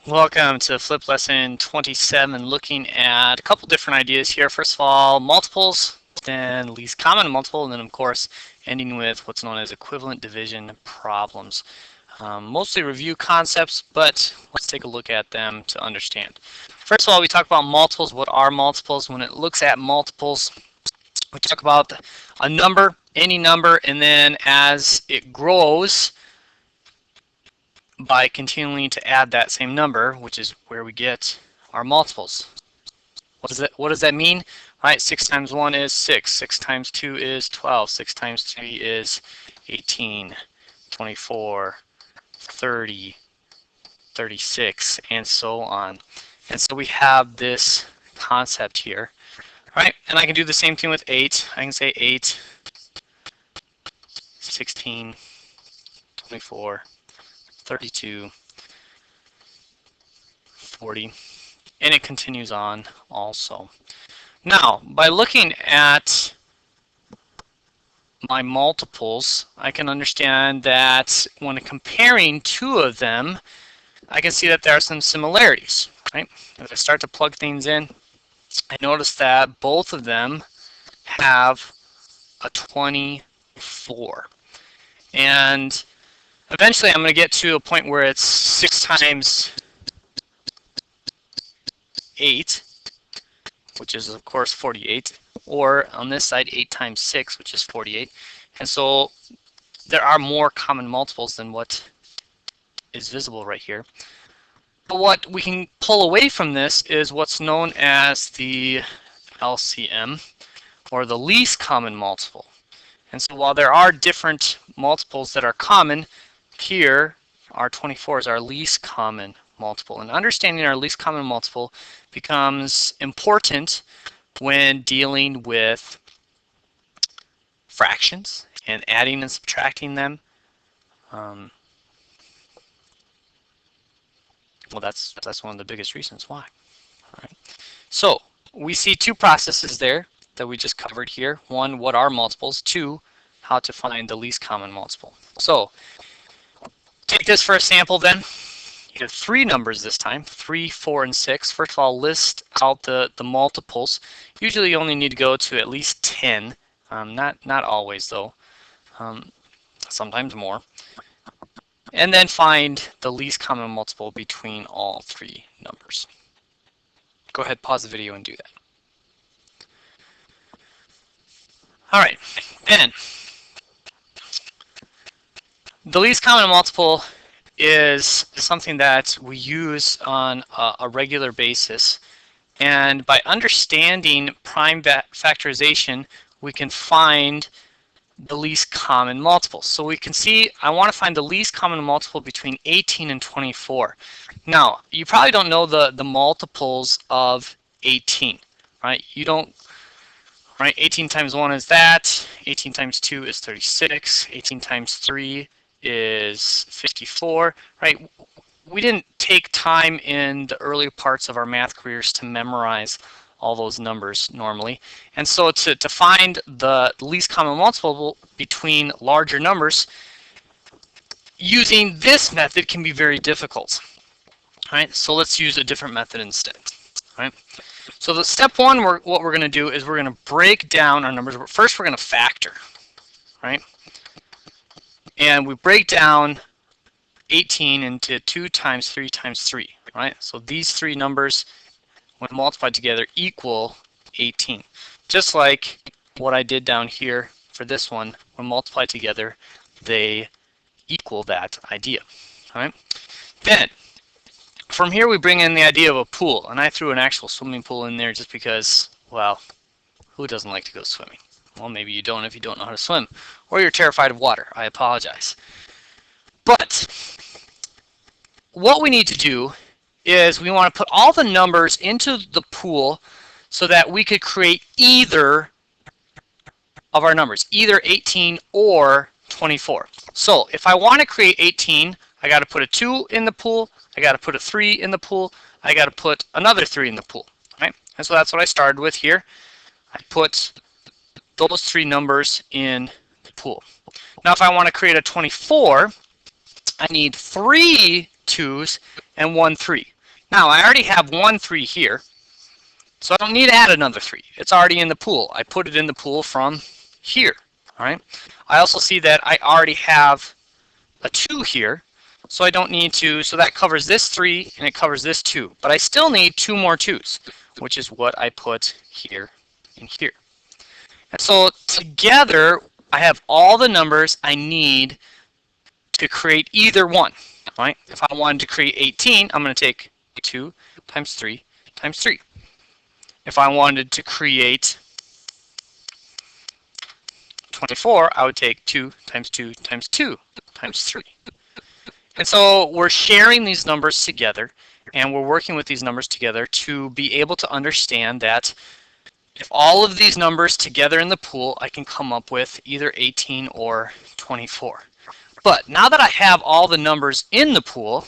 Welcome to Flip Lesson 27, looking at a couple different ideas here. First of all, multiples, then least common multiple, and then of course ending with what's known as equivalent division problems. Mostly review concepts, but let's take a look at them to understand. First of all, we talk about multiples. What are multiples? When it looks at multiples, we talk about a number, any number, and then as it grows, by continuing to add that same number, which is where we get our multiples. What does that mean? All right, 6 times 1 is 6, 6 times 2 is 12, 6 times 3 is 18, 24, 30, 36, and so on. And so we have this concept here. All right, and I can do the same thing with 8. I can say 8, 16, 24, 32, 40, and it continues on also. Now, by looking at my multiples, I can understand that when comparing two of them, I can see that there are some similarities. Right? As I start to plug things in, I notice that both of them have a 24. And eventually I'm going to get to a point where it's 6 times 8, which is of course 48, or on this side 8 times 6, which is 48. And so there are more common multiples than what is visible right here. But what we can pull away from this is what's known as the LCM, or the least common multiple. And so while there are different multiples that are common, here our 24 is our least common multiple. And understanding our least common multiple becomes important when dealing with fractions and adding and subtracting them. Well, that's one of the biggest reasons why. All right. So we see two processes there that we just covered here. One, what are multiples? Two, how to find the least common multiple. So take this for a sample then. You have three numbers this time, 3, 4, and 6. First of all, list out the multiples. Usually you only need to go to at least 10. Not always though. Sometimes more. And then find the least common multiple between all three numbers. Go ahead, pause the video and do that. All right, then the least common multiple is something that we use on a regular basis. And by understanding prime factorization, we can find the least common multiple. So we can see I want to find the least common multiple between 18 and 24. Now, you probably don't know the multiples of 18, right? You don't, right? 18 times 1 is that, 18 times 2 is 36, 18 times 3 is 54, right? We didn't take time in the early parts of our math careers to memorize all those numbers normally. And so to find the least common multiple between larger numbers, using this method can be very difficult. All right, so let's use a different method instead. All right. So the step one, what we're going to do is we're going to break down our numbers. First, we're going to factor, right? And we break down 18 into 2 times 3 times 3, right? So these three numbers, when multiplied together, equal 18. Just like what I did down here for this one, when multiplied together, they equal that idea. All right. Then, from here we bring in the idea of a pool, and I threw an actual swimming pool in there just because, well, who doesn't like to go swimming? Well, maybe you don't if you don't know how to swim, or you're terrified of water. I apologize. But what we need to do is we want to put all the numbers into the pool so that we could create either of our numbers, either 18 or 24. So if I want to create 18, I got to put a 2 in the pool, I got to put a 3 in the pool, I got to put another 3 in the pool, right? And so that's what I started with here. I put those three numbers in the pool. Now if I want to create a 24, I need 3 2's, and 1 3. Now, I already have 1 3 here, so I don't need to add another 3. It's already in the pool. I put it in the pool from here. All right. I also see that I already have a 2 here, so I don't need to, so that covers this 3 and it covers this 2. But I still need 2 more 2's, which is what I put here and here. And so together, I have all the numbers I need to create either one. Right? If I wanted to create 18, I'm going to take 2 times 3 times 3. If I wanted to create 24, I would take 2 times 2 times 2 times 3. And so we're sharing these numbers together, and we're working with these numbers together to be able to understand that if all of these numbers together in the pool, I can come up with either 18 or 24. But now that I have all the numbers in the pool,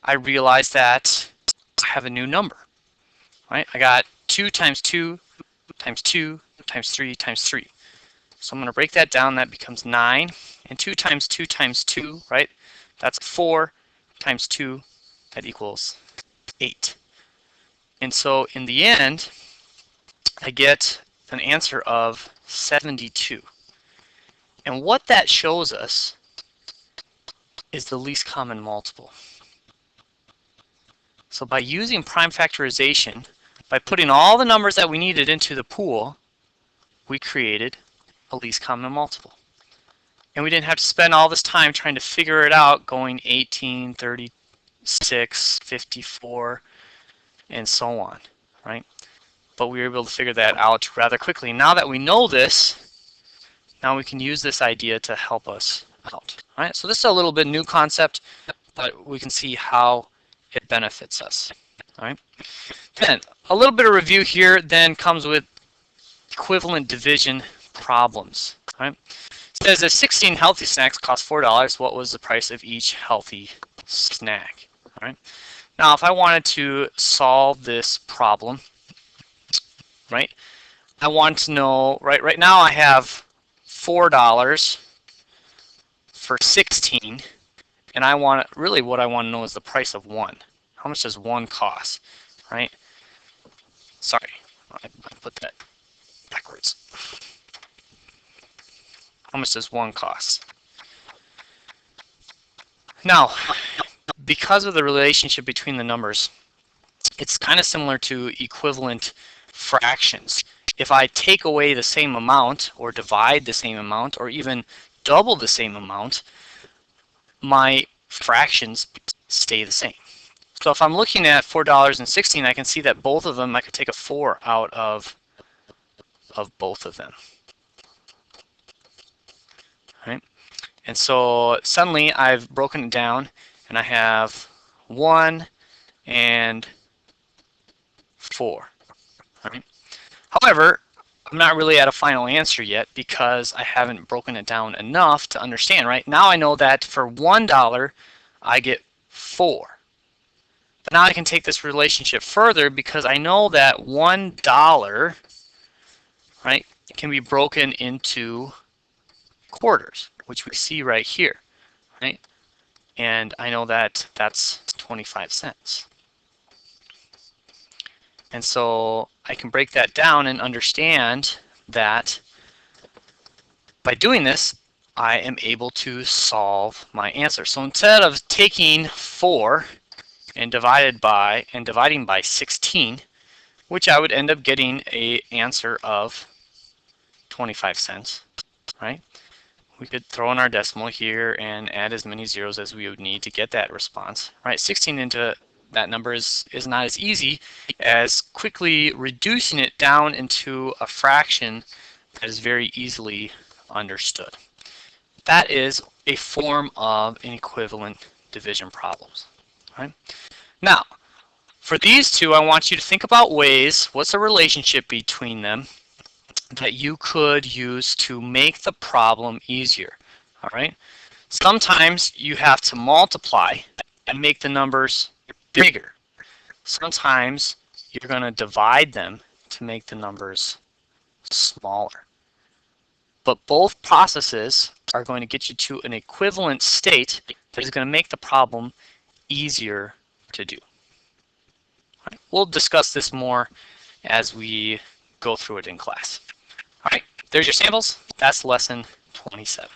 I realize that I have a new number. Right? I got 2 times 2 times 2 times 3 times 3. So I'm going to break that down. That becomes 9. And 2 times 2 times 2, right? That's 4 times 2. That equals 8. And so in the end, I get an answer of 72. And what that shows us is the least common multiple. So by using prime factorization, by putting all the numbers that we needed into the pool, we created a least common multiple. And we didn't have to spend all this time trying to figure it out, going 18, 36, 54, and so on, right? But we were able to figure that out rather quickly. Now that we know this, now we can use this idea to help us out. All right? So this is a little bit new concept, but we can see how it benefits us. All right? Then a little bit of review here then comes with equivalent division problems. All right? It says if 16 healthy snacks cost $4, what was the price of each healthy snack? All right? Now, if I wanted to solve this problem, right, I want to know, right now I have $4 for 16, and I want, really what I want to know is the price of 1. How much does 1 cost, right? Sorry, I put that backwards. How much does 1 cost? Now, because of the relationship between the numbers, it's kind of similar to equivalent fractions. If I take away the same amount, or divide the same amount, or even double the same amount, my fractions stay the same. So if I'm looking at $4.16, I can see that both of them, I could take a 4 out of both of them. Right? And so suddenly I've broken it down, and I have 1 and 4. Right? However, I'm not really at a final answer yet because I haven't broken it down enough to understand. Right now I know that for $1 I get 4. But now I can take this relationship further because I know that $1, right, can be broken into quarters, which we see right here, right? And I know that that's 25 cents. And so I can break that down and understand that by doing this, I am able to solve my answer. So instead of taking 4 and dividing by 16, which I would end up getting an answer of 25 cents, right? We could throw in our decimal here and add as many zeros as we would need to get that response, right? 16 into that number is not as easy as quickly reducing it down into a fraction that is very easily understood. That is a form of an equivalent division problems. Right? Now, for these two, I want you to think about ways, what's the relationship between them that you could use to make the problem easier. All right? Sometimes you have to multiply and make the numbers bigger. Sometimes you're going to divide them to make the numbers smaller. But both processes are going to get you to an equivalent state that is going to make the problem easier to do. Right. We'll discuss this more as we go through it in class. All right, there's your samples. That's lesson 27.